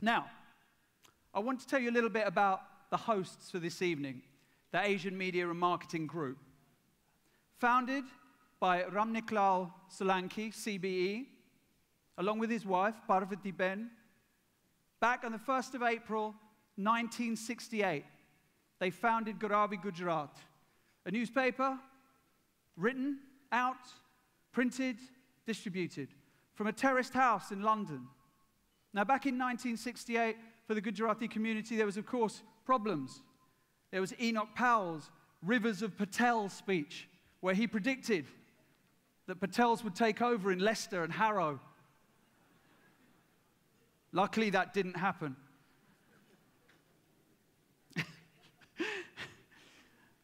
Now, I want to tell you a little bit about the hosts for this evening, the Asian Media and Marketing Group. Founded by Kalpesh Solanki, CBE, along with his wife, Parvati Ben, back on the 1st of April, 1968, they founded Garavi Gujarat, a newspaper written, out, printed, distributed from a terraced house in London. Now, back in 1968, for the Gujarati community, there was, of course, problems. There was Enoch Powell's Rivers of Patel speech, where he predicted that Patels would take over in Leicester and Harrow. Luckily, that didn't happen.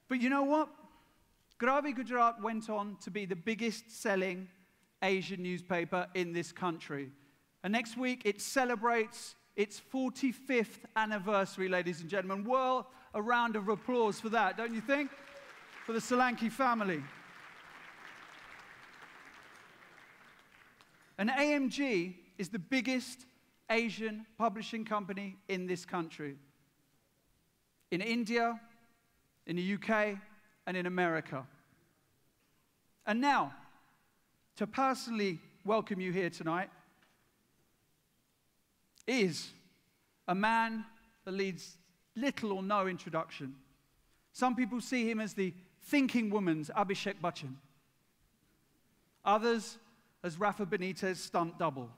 But you know what? Garavi Gujarat went on to be the biggest selling Asian newspaper in this country. And next week, it celebrates its 45th anniversary, ladies and gentlemen. Well, a round of applause for that, don't you think? For the Solanki family. And AMG is the biggest Asian publishing company in this country. In India, in the UK, and in America. And now, to personally welcome you here tonight, is a man that needs little or no introduction. Some people see him as the thinking woman's Abhishek Bachchan. Others as Rafa Benitez's stunt double.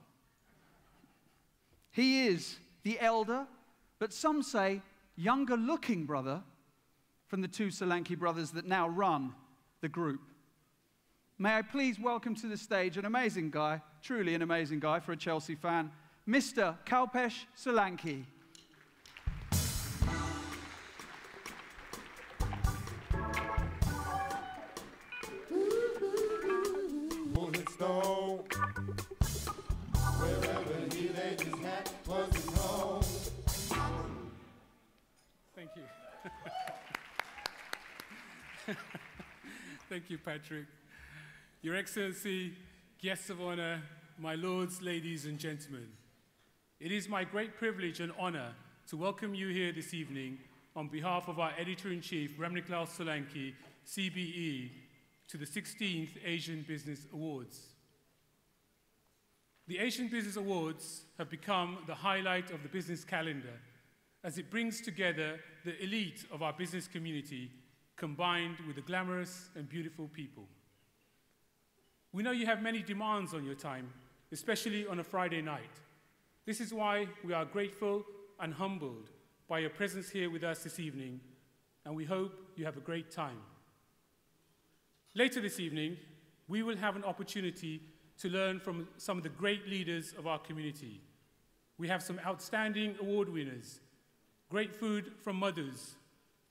He is the elder, but some say younger-looking brother from the two Solanki brothers that now run the group. May I please welcome to the stage an amazing guy, truly an amazing guy for a Chelsea fan, Mr. Kalpesh Solanki. Rolling Stone, wherever he laid his hat was his home. Thank you. Thank you, Patrick. Your Excellency, guests of honor, my lords, ladies, and gentlemen. It is my great privilege and honor to welcome you here this evening on behalf of our Editor-in-Chief, Kalpesh Solanki, CBE, to the 16th Asian Business Awards. The Asian Business Awards have become the highlight of the business calendar as it brings together the elite of our business community combined with the glamorous and beautiful people. We know you have many demands on your time, especially on a Friday night. This is why we are grateful and humbled by your presence here with us this evening, and we hope you have a great time. Later this evening, we will have an opportunity to learn from some of the great leaders of our community. We have some outstanding award winners, great food from mothers,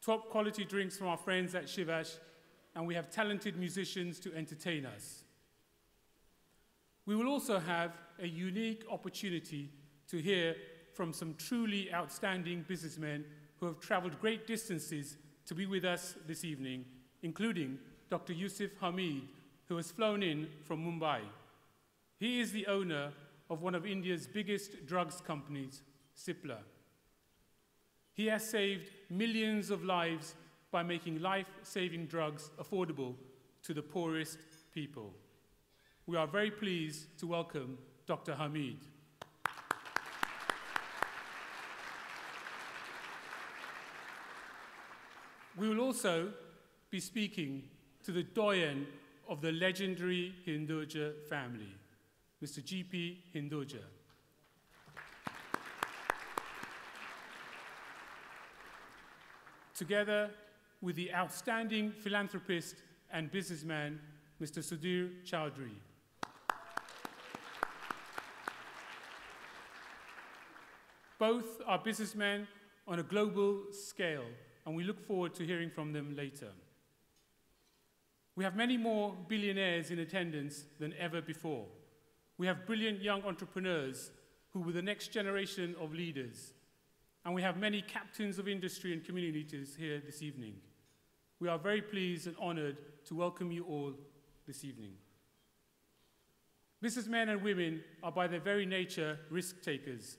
top quality drinks from our friends at Shivash, and we have talented musicians to entertain us. We will also have a unique opportunity to hear from some truly outstanding businessmen who have traveled great distances to be with us this evening, including Dr. Yusuf Hamid, who has flown in from Mumbai. He is the owner of one of India's biggest drugs companies, Cipla. He has saved millions of lives by making life-saving drugs affordable to the poorest people. We are very pleased to welcome Dr. Hamid. We will also be speaking to the doyen of the legendary Hinduja family, Mr. G.P. Hinduja. Together with the outstanding philanthropist and businessman, Mr. Sudhir Chowdhury. Both are businessmen on a global scale, and we look forward to hearing from them later. We have many more billionaires in attendance than ever before. We have brilliant young entrepreneurs who were the next generation of leaders. And we have many captains of industry and community leaders here this evening. We are very pleased and honored to welcome you all this evening. Businessmen and women are by their very nature risk takers.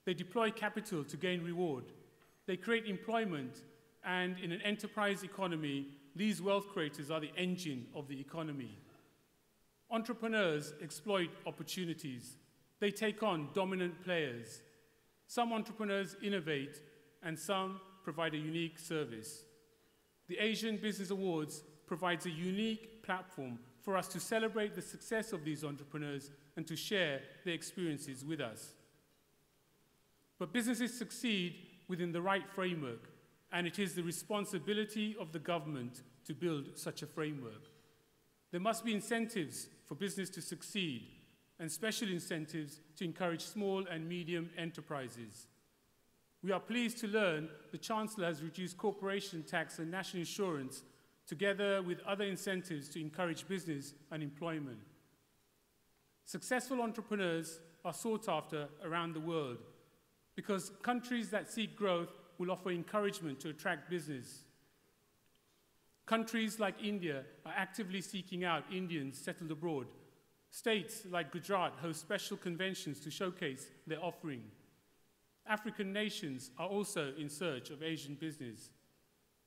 They deploy capital to gain reward. They create employment, and in an enterprise economy, these wealth creators are the engine of the economy. Entrepreneurs exploit opportunities. They take on dominant players. Some entrepreneurs innovate, and some provide a unique service. The Asian Business Awards provides a unique platform for us to celebrate the success of these entrepreneurs and to share their experiences with us. But businesses succeed within the right framework, and it is the responsibility of the government to build such a framework. There must be incentives for business to succeed, and special incentives to encourage small and medium enterprises. We are pleased to learn the Chancellor has reduced corporation tax and national insurance, together with other incentives to encourage business and employment. Successful entrepreneurs are sought after around the world because countries that seek growth will offer encouragement to attract business. Countries like India are actively seeking out Indians settled abroad. States like Gujarat host special conventions to showcase their offering. African nations are also in search of Asian business.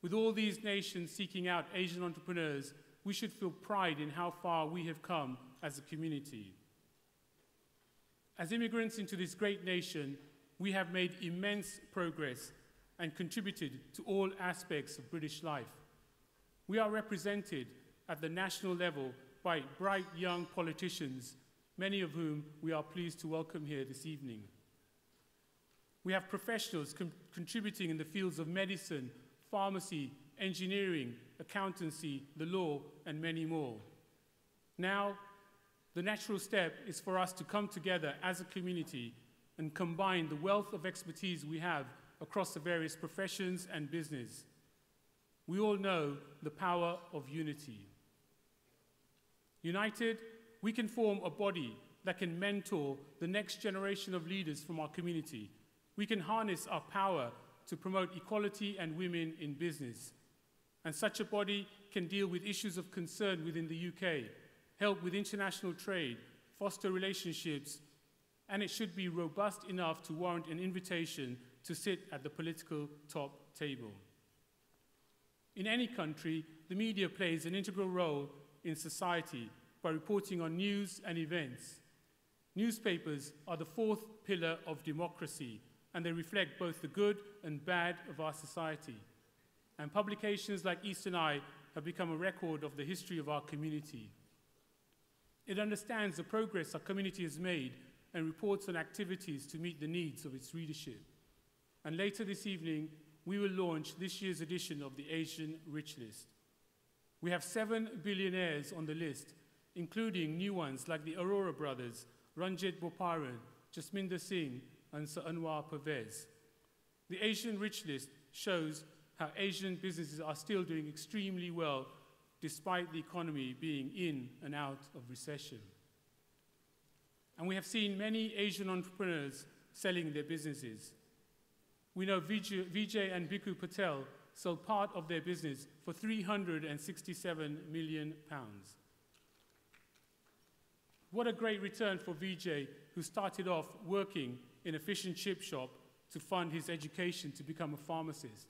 With all these nations seeking out Asian entrepreneurs, we should feel pride in how far we have come as a community. As immigrants into this great nation, we have made immense progress and contributed to all aspects of British life. We are represented at the national level by bright young politicians, many of whom we are pleased to welcome here this evening. We have professionals contributing in the fields of medicine, pharmacy, engineering, accountancy, the law, and many more. Now, the natural step is for us to come together as a community and combine the wealth of expertise we have across the various professions and business. We all know the power of unity. United, we can form a body that can mentor the next generation of leaders from our community. We can harness our power to promote equality and women in business. And such a body can deal with issues of concern within the UK, help with international trade, foster relationships, and it should be robust enough to warrant an invitation to sit at the political top table. In any country, the media plays an integral role in society by reporting on news and events. Newspapers are the fourth pillar of democracy, and they reflect both the good and bad of our society. And publications like Eastern Eye have become a record of the history of our community. It understands the progress our community has made and reports on activities to meet the needs of its readership. And later this evening, we will launch this year's edition of the Asian Rich List. We have 7 billionaires on the list, including new ones like the Arora brothers, Ranjit Boparan, Jasminder Singh, and Sir Anwar Pervez. The Asian Rich List shows how Asian businesses are still doing extremely well despite the economy being in and out of recession. And we have seen many Asian entrepreneurs selling their businesses. We know Vijay and Bhikkhu Patel sold part of their business for £367 million. What a great return for Vijay, who started off working in a fish and chip shop to fund his education to become a pharmacist.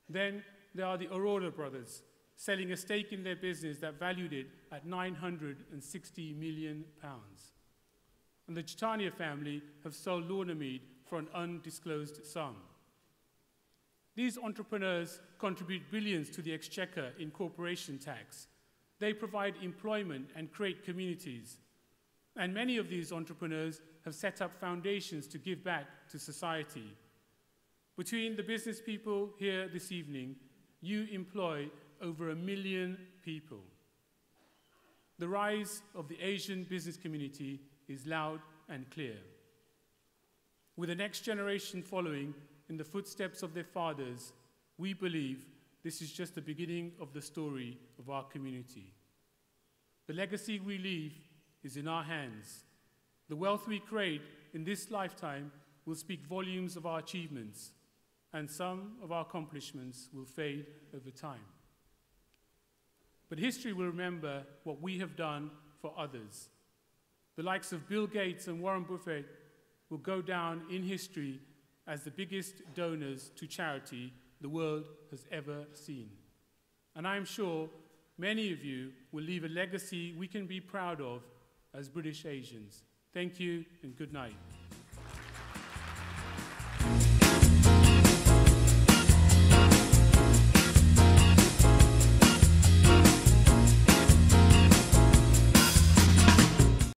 Then there are the Arora brothers, selling a stake in their business that valued it at £960 million. And the Chitania family have sold Lorna Mead for an undisclosed sum. These entrepreneurs contribute billions to the exchequer in corporation tax. They provide employment and create communities. And many of these entrepreneurs have set up foundations to give back to society. Between the business people here this evening, you employ over 1 million people. The rise of the Asian business community is loud and clear. With the next generation following in the footsteps of their fathers, we believe this is just the beginning of the story of our community. The legacy we leave is in our hands. The wealth we create in this lifetime will speak volumes of our achievements, and some of our accomplishments will fade over time. But history will remember what we have done for others. The likes of Bill Gates and Warren Buffett will go down in history as the biggest donors to charity the world has ever seen. And I'm sure many of you will leave a legacy we can be proud of as British Asians. Thank you and good night.